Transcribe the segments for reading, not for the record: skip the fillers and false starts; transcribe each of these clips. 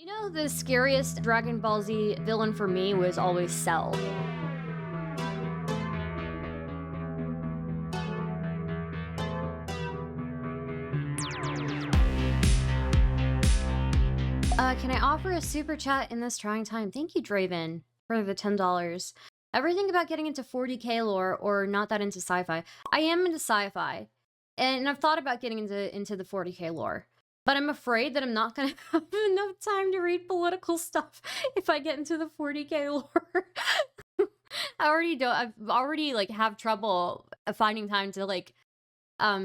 You know, the scariest Dragon Ball Z villain for me was always Cell. Can I offer a super chat in this trying time? Thank you, Draven, for the $10. Everything about getting into 40k lore or not that into sci-fi. I am into sci-fi, and I've thought about getting into the 40k lore. But I'm afraid that I'm not going to have enough time to read political stuff if I get into the 40k lore. I've already like have trouble finding time to like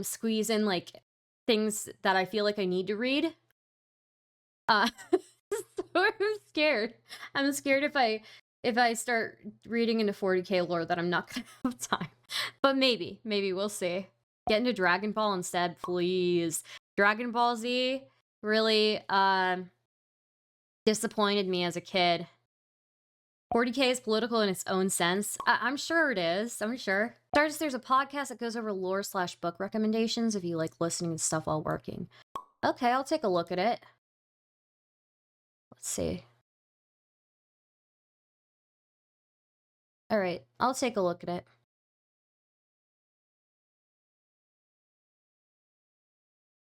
squeeze in like things that I feel like I need to read. So I'm scared. I'm scared if I start reading into 40k lore that I'm not going to have time. But maybe we'll see. Get into Dragon Ball instead, please. Dragon Ball Z really disappointed me as a kid. 40k is political in its own sense. I'm sure it is. I'm sure. Stardust, there's a podcast that goes over lore/book recommendations if you like listening to stuff while working. Okay, I'll take a look at it. Let's see. All right, I'll take a look at it.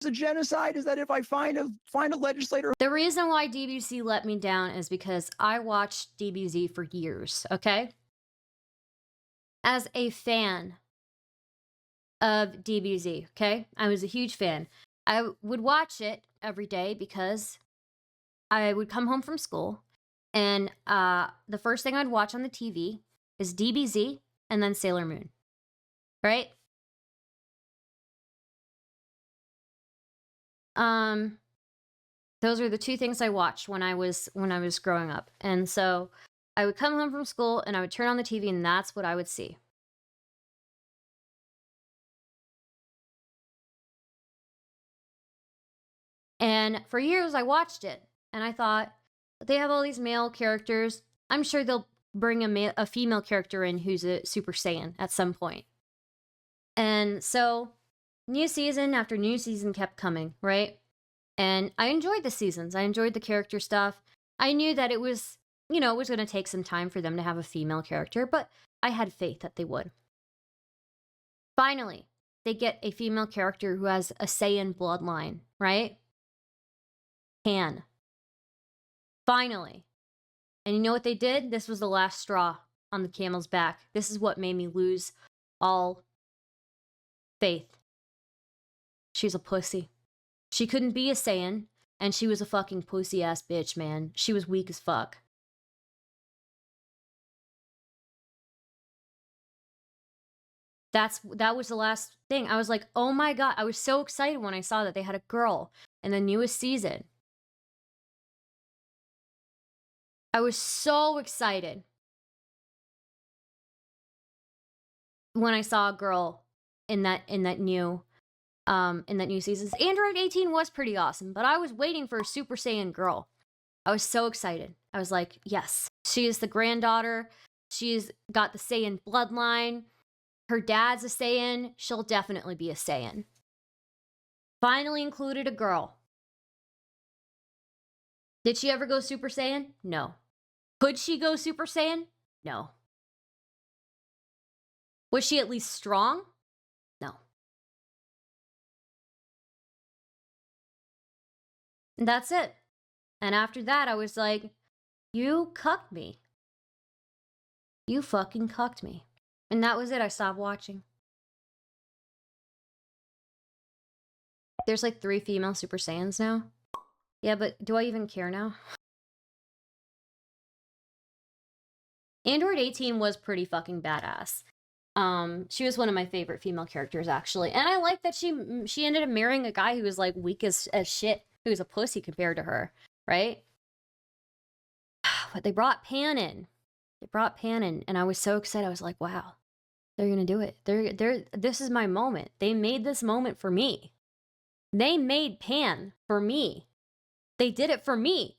A genocide is that if I find a legislator. The reason why DBZ let me down is because I watched DBZ for years, okay? As a fan of DBZ, okay? I was a huge fan. I would watch it every day because I would come home from school and the first thing I'd watch on the TV is DBZ and then Sailor Moon, right? Those are the two things I watched when I was growing up. And so I would come home from school and I would turn on the TV and that's what I would see. And for years I watched it and I thought, they have all these male characters. I'm sure they'll bring a female character in who's a Super Saiyan at some point. And so new season after new season kept coming, right? And I enjoyed the seasons. I enjoyed the character stuff. I knew that it was, it was going to take some time for them to have a female character, but I had faith that they would. Finally, they get a female character who has a Saiyan bloodline, right? Pan. Finally. And you know what they did? This was the last straw on the camel's back. This is what made me lose all faith. She's a pussy. She couldn't be a Saiyan, and she was a fucking pussy-ass bitch, man. She was weak as fuck. That was the last thing. I was like, oh my god. I was so excited when I saw that they had a girl in the newest season. I was so excited when I saw a girl in that new season. Android 18 was pretty awesome, but I was waiting for a Super Saiyan girl. I was so excited. I was like, yes, she is the granddaughter. She's got the Saiyan bloodline. Her dad's a Saiyan. She'll definitely be a Saiyan. Finally included a girl. Did she ever go Super Saiyan? No. Could she go Super Saiyan? No. Was she at least strong? No. And that's it. And after that, I was like, you cucked me. You fucking cucked me. And that was it. I stopped watching. There's like 3 female Super Saiyans now. Yeah, but do I even care now? Android 18 was pretty fucking badass. She was one of my favorite female characters, actually. And I like that she ended up marrying a guy who was like weak as shit. Who was a pussy compared to her, right? But they brought Pan in. And I was so excited. I was like, wow, they're gonna do it. This is my moment. They made this moment for me. They made Pan for me. They did it for me.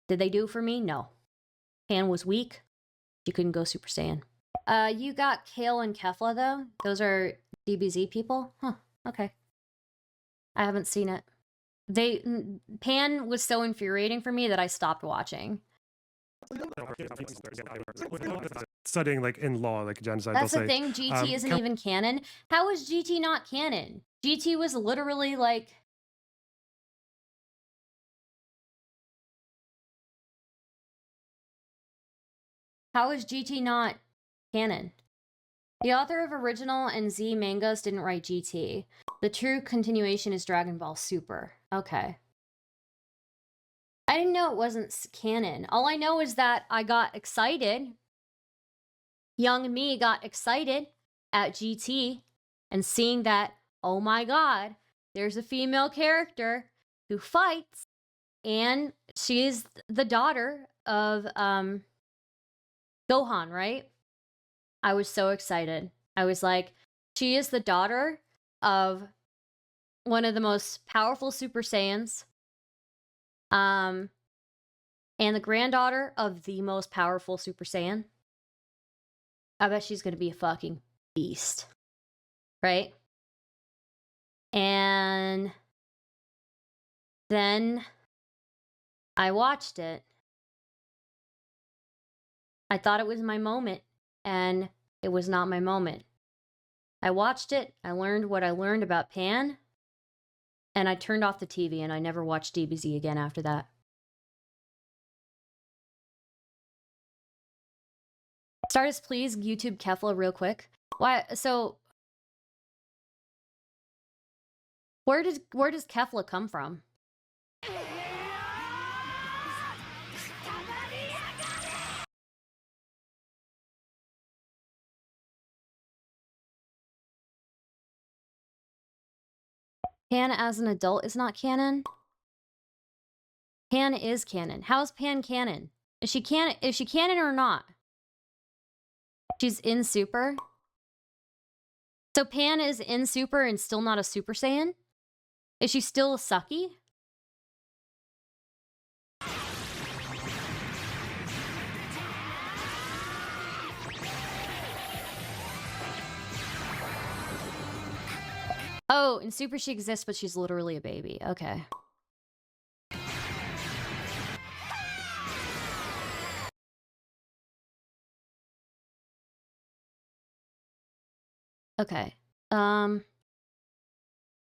Did they do it for me? No. Pan was weak. She couldn't go Super Saiyan. You got Kale and Kefla, though? Those are DBZ people? Huh, okay. I haven't seen it. Pan was so infuriating for me that I stopped watching. Studying like in law, like genocide. That's they'll the say, thing, GT isn't even canon. How is GT not canon? GT was literally like... How is GT not canon? The author of original and Z mangas didn't write GT. The true continuation is Dragon Ball Super. Okay. I didn't know it wasn't canon. All I know is that I got excited. Young me got excited at GT and seeing that, oh my god, there's a female character who fights and she is the daughter of Gohan, right? I was so excited. I was like, she is the daughter of one of the most powerful Super Saiyans. And the granddaughter of the most powerful Super Saiyan. I bet she's gonna be a fucking beast. Right? And then I watched it. I thought it was my moment, and it was not my moment. I watched it, I learned what I learned about Pan, and I turned off the TV and I never watched DBZ again after that. Stardust, please YouTube Kefla real quick. Why? So, where does Kefla come from? Pan as an adult is not canon. Pan is canon. How is Pan canon? Is she canon or not? She's in Super. So Pan is in Super and still not a Super Saiyan? Is she still a sucky? Oh, in Super she exists, but she's literally a baby. Okay. Okay.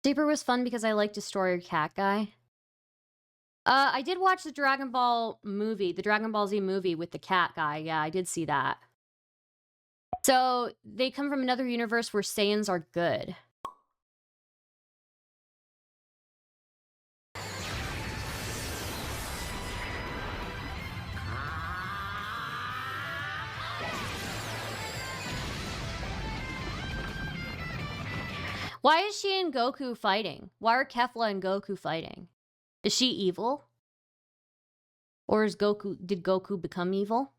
Super was fun because I like Destroyer Cat Guy. I did watch the Dragon Ball movie, the Dragon Ball Z movie with the cat guy. Yeah, I did see that. So, they come from another universe where Saiyans are good. Why is she and Goku fighting? Why are Kefla and Goku fighting? Is she evil? Or did Goku become evil?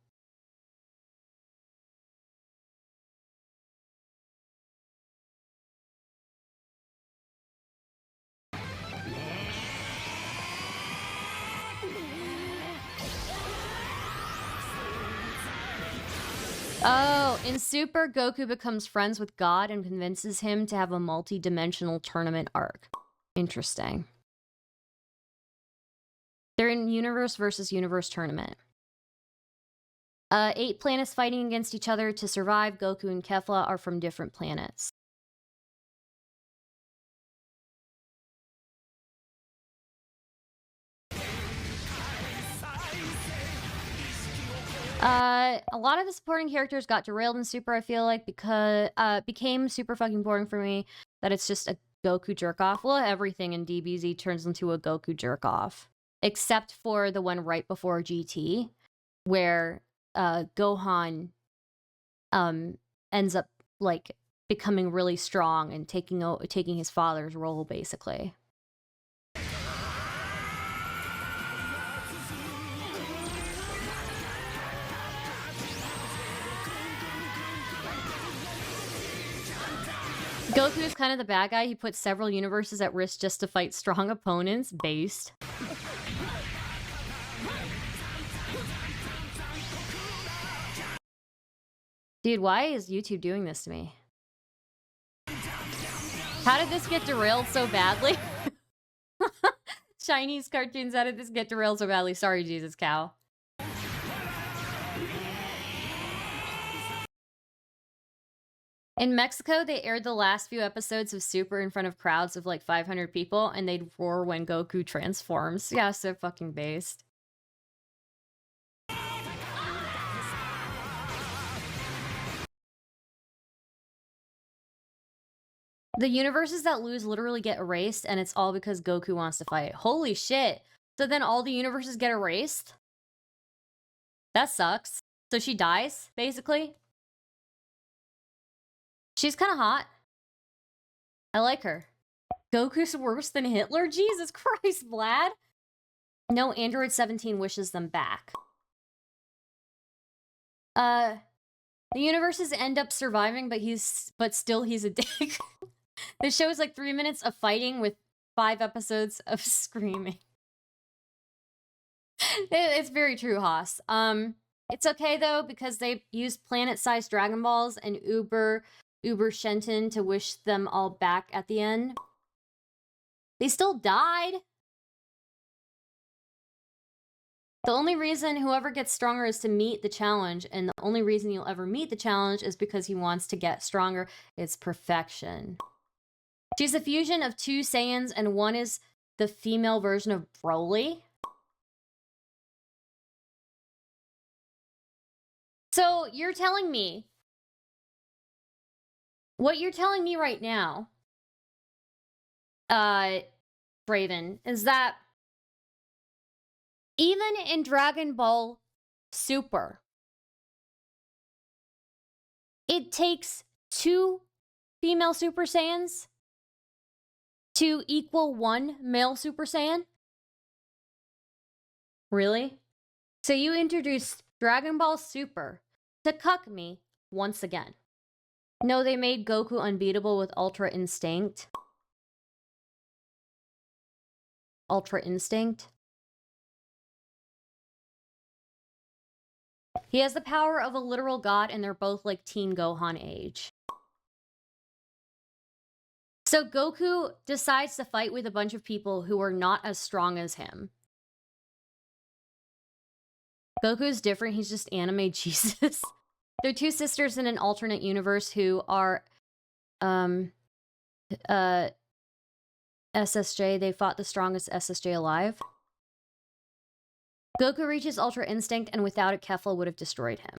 Oh, in Super, Goku becomes friends with God and convinces him to have a multi-dimensional tournament arc. Interesting. They're in universe versus universe tournament. 8 planets fighting against each other to survive. Goku and Kefla are from different planets. A lot of the supporting characters got derailed in Super, I feel like, because became super fucking boring for me. That it's just a Goku jerk-off. Well, everything in DBZ turns into a Goku jerk-off. Except for the one right before GT, where Gohan ends up, like, becoming really strong and taking his father's role, basically. Goku is kind of the bad guy. He puts several universes at risk just to fight strong opponents. Based. Dude, why is YouTube doing this to me? How did this get derailed so badly? Chinese cartoons, how did this get derailed so badly? Sorry, Jesus Cow. In Mexico, they aired the last few episodes of Super in front of crowds of like 500 people, and they'd roar when Goku transforms. Yeah, so fucking based. The universes that lose literally get erased, and it's all because Goku wants to fight. Holy shit. So then all the universes get erased? That sucks. So she dies, basically? She's kind of hot. I like her. Goku's worse than Hitler? Jesus Christ, Vlad. No, Android 17 wishes them back. The universes end up surviving, but still he's a dick. This show is like 3 minutes of fighting with 5 episodes of screaming. It's very true, Haas. It's okay though, because they used planet-sized Dragon Balls and Uber Shenton to wish them all back at the end. They still died. The only reason whoever gets stronger is to meet the challenge, and the only reason you'll ever meet the challenge is because he wants to get stronger. It's perfection. She's a fusion of 2 Saiyans, and one is the female version of Broly. So you're telling me, what you're telling me right now, Draven, is that even in Dragon Ball Super, it takes 2 female Super Saiyans to equal 1 male Super Saiyan? Really? So you introduced Dragon Ball Super to cuck me once again. No, they made Goku unbeatable with Ultra Instinct. Ultra Instinct. He has the power of a literal god, and they're both like teen Gohan age. So Goku decides to fight with a bunch of people who are not as strong as him. Goku's different, he's just anime Jesus. They're 2 sisters in an alternate universe who are SSJ. They fought the strongest SSJ alive. Goku reaches Ultra Instinct, and without it, Kefla would have destroyed him.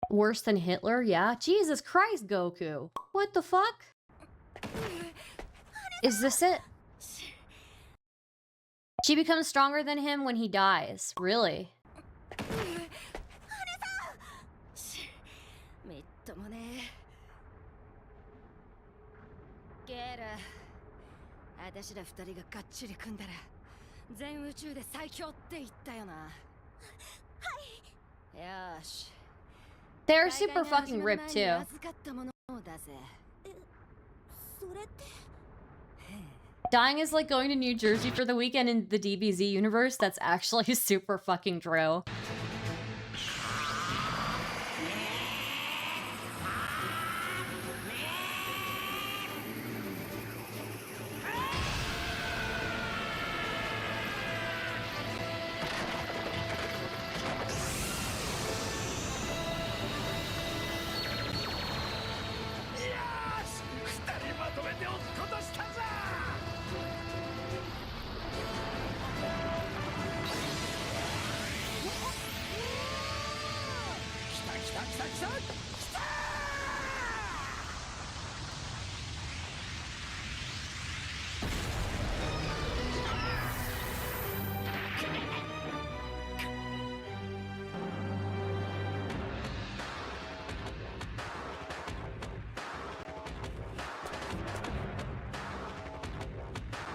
Worse than Hitler? Yeah. Jesus Christ, Goku. What the fuck? Is this it? She becomes stronger than him when he dies. Really? They're super fucking ripped too. Dying is like going to New Jersey for the weekend in the DBZ universe. That's actually super fucking true.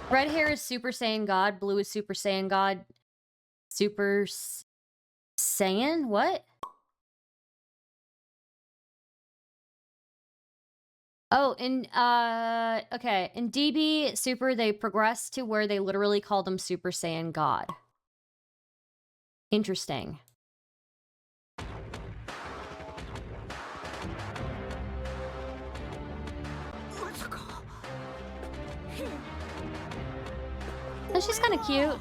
Red hair is Super Saiyan God. Blue is Super Saiyan God. Super Saiyan? What? Oh, okay. In DB Super, they progressed to where they literally call them Super Saiyan God. Interesting. And she's kind of cute.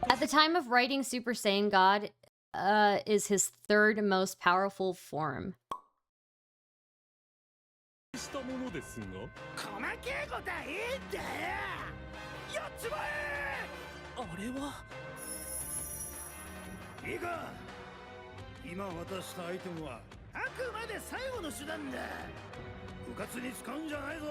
At the time of writing, Super Saiyan God is his third most powerful form. したものですが細けえことはいいんだよやっちまえあれはいいか今渡したアイテムはあくまで最後の手段だ部活に使うんじゃないぞ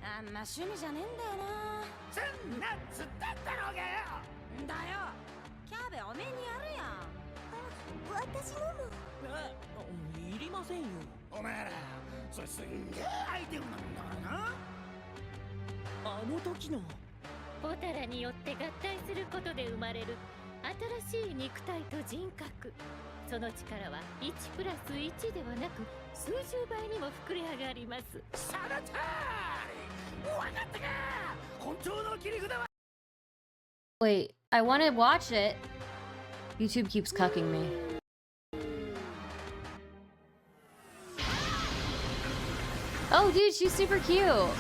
あんま趣味じゃねえんだよなそんなつったんだろうがよんだよキャベおめえにやるやん私のもいりませんよお前らそれすんげえアイテムなんだからなあの時のポタラによって合体することで生まれる新しい肉体と人格その力は1プラス1ではなく数十倍にも膨れ上がりますその通りわかったか本当の切り札は Wait, I want to watch it. YouTube keeps cucking me. Oh, dude, she's super cute.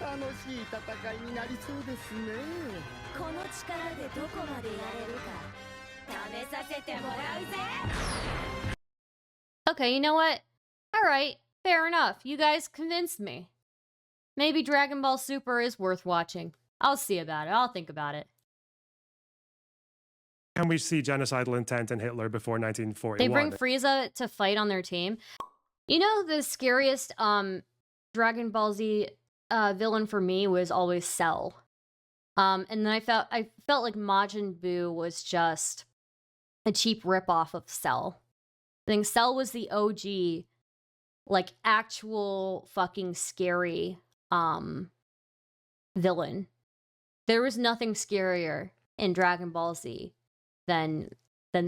楽しい戦いになりそうですね。この力でどこまでやれるか試させてもらうぜ Okay, you know what? Alright, fair enough. You guys convinced me. Maybe Dragon Ball Super is worth watching. I'll see about it. I'll think about it. Can we see genocidal intent in Hitler before 1941? They bring Frieza to fight on their team. You know, the scariest Dragon Ball Z villain for me was always Cell. And then I felt like Majin Buu was just a cheap ripoff of Cell. I think Cell was the OG, like actual fucking scary villain. There was nothing scarier in Dragon Ball Z than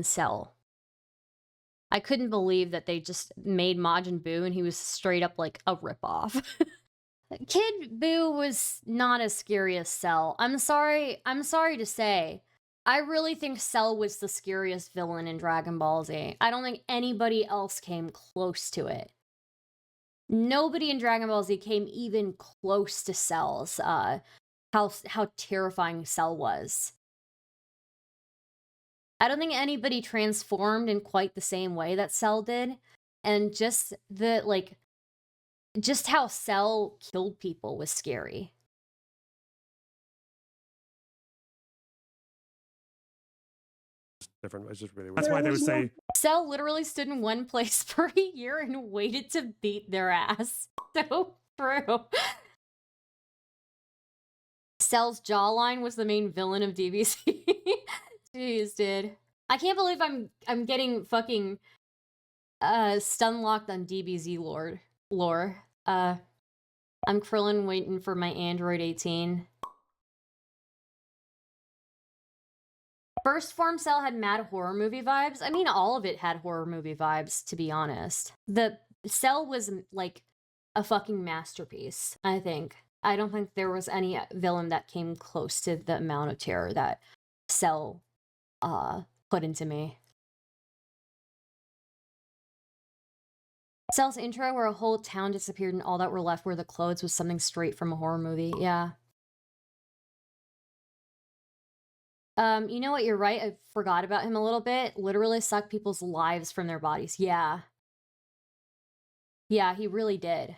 Cell. I couldn't believe that they just made Majin Buu and he was straight up like a ripoff. Kid Buu was not as scary as Cell. I'm sorry to say. I really think Cell was the scariest villain in Dragon Ball Z. I don't think anybody else came close to it. Nobody in Dragon Ball Z came even close to Cell's, how terrifying Cell was. I don't think anybody transformed in quite the same way that Cell did. And just just how Cell killed people was scary. Different. It's just really weird. That's why they would say Cell literally stood in one place for a year and waited to beat their ass. So true. Cell's jawline was the main villain of DBZ. Jeez, dude. I can't believe I'm getting fucking stun locked on DBZ lore. I'm Krillin waiting for my Android 18. First form Cell had mad horror movie vibes. I mean, all of it had horror movie vibes, to be honest. The Cell was like a fucking masterpiece, I think. I don't think there was any villain that came close to the amount of terror that Cell put into me. Cell's intro, where a whole town disappeared and all that were left were the clothes, was something straight from a horror movie. Yeah. You know what? You're right. I forgot about him a little bit. Literally sucked people's lives from their bodies. Yeah. Yeah, he really did.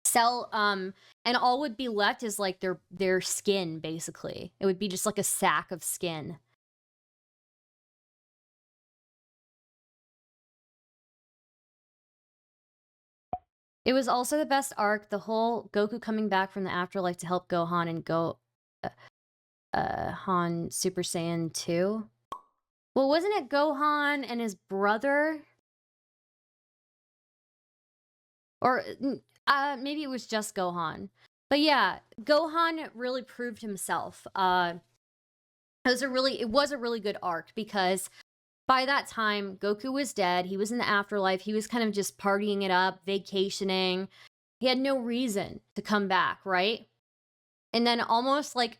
Cell, and all would be left is like their skin, basically. It would be just like a sack of skin. It was also the best arc. The whole Goku coming back from the afterlife to help Gohan and Han Super Saiyan 2. Well, wasn't it Gohan and his brother? Or maybe it was just Gohan. But yeah, Gohan really proved himself. It was a really good arc because by that time, Goku was dead. He was in the afterlife. He was kind of just partying it up, vacationing. He had no reason to come back, right? And then almost like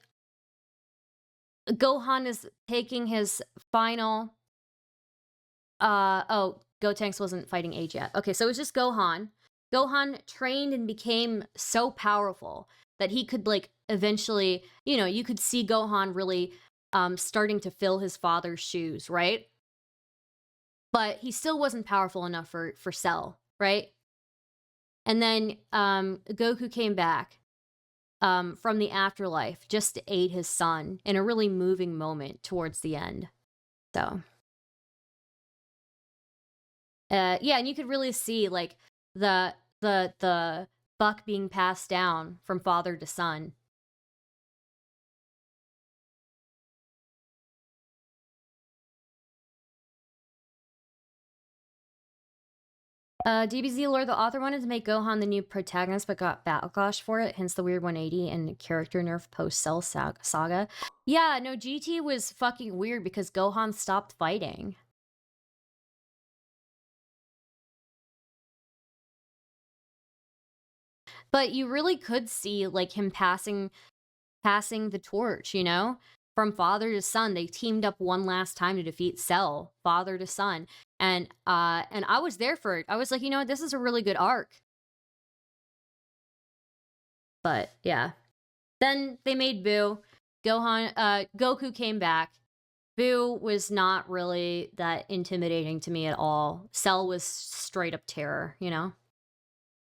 Gohan is taking his final... Gotenks wasn't fighting Age yet. Okay, so it was just Gohan. Gohan trained and became so powerful that he could, like, eventually, you know, you could see Gohan really starting to fill his father's shoes, right? But he still wasn't powerful enough for Cell, right? And then Goku came back from the afterlife just to aid his son in a really moving moment towards the end. So, yeah, and you could really see like the buck being passed down from father to son. DBZ lore, the author wanted to make Gohan the new protagonist, but got backlash for it, hence the weird 180 and character nerf post-Cell saga. Yeah, no, GT was fucking weird because Gohan stopped fighting. But you really could see, like, him passing the torch, you know? From father to son, they teamed up one last time to defeat Cell, father to son. And I was there for it. I was like, you know what, this is a really good arc. But yeah. Then they made Boo. Goku came back. Boo was not really that intimidating to me at all. Cell was straight up terror, you know?